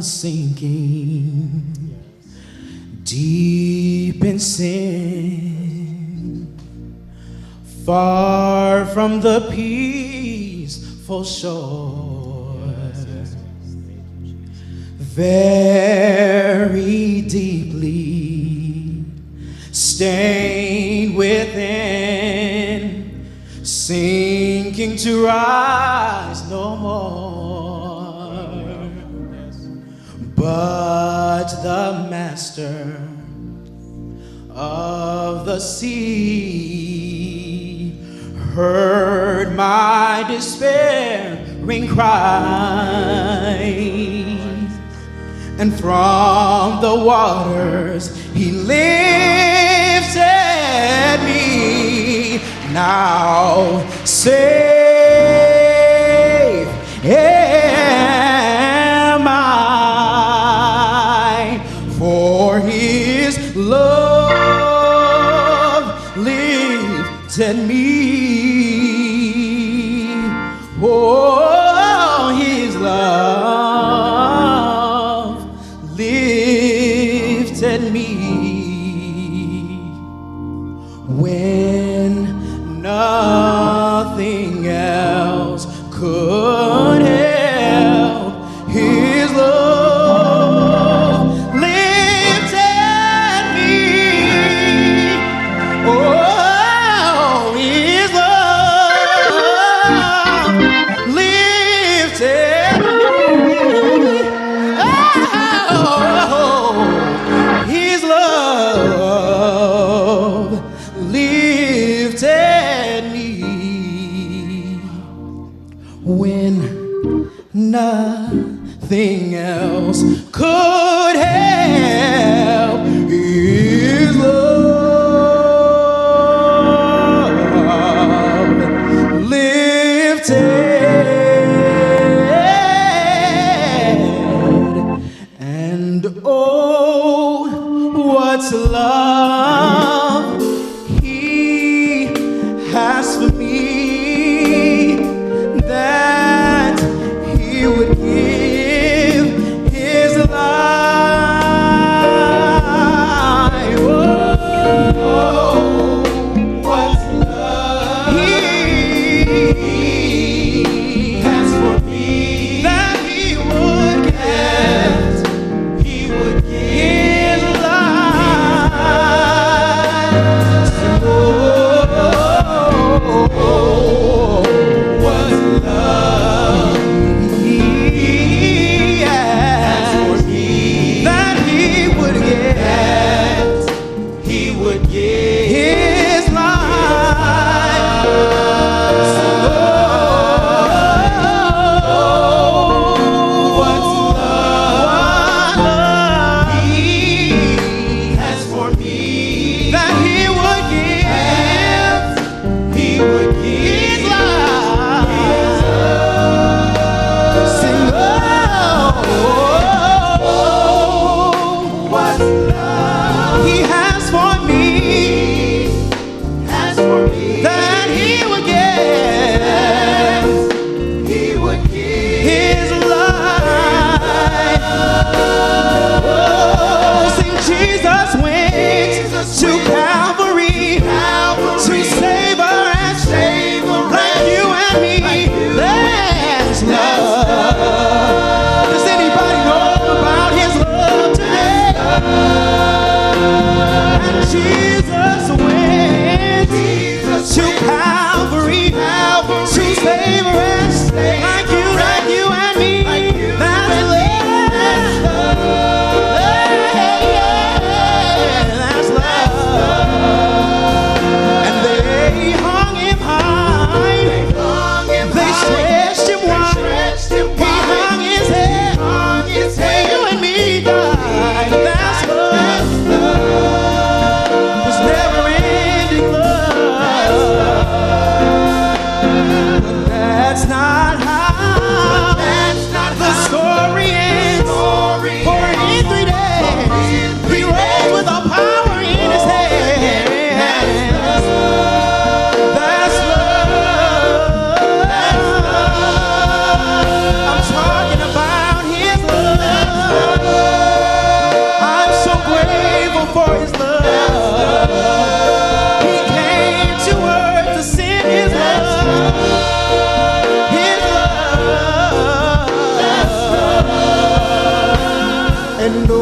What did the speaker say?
was sinking deep in sin, far from the peaceful shore, very deeply stained within, sinking to rise no more. But the master of the sea heard my despairing cry, and from the waters he lifted me. Now safe am I, for his love lifted me. Oh, his love lifted me when nothing else could help. His love lifted me. Oh, his love lifted me. Oh, his love lifted me when nothing else could help. His love lifted, and oh, what's love he has for me, that he would give his life and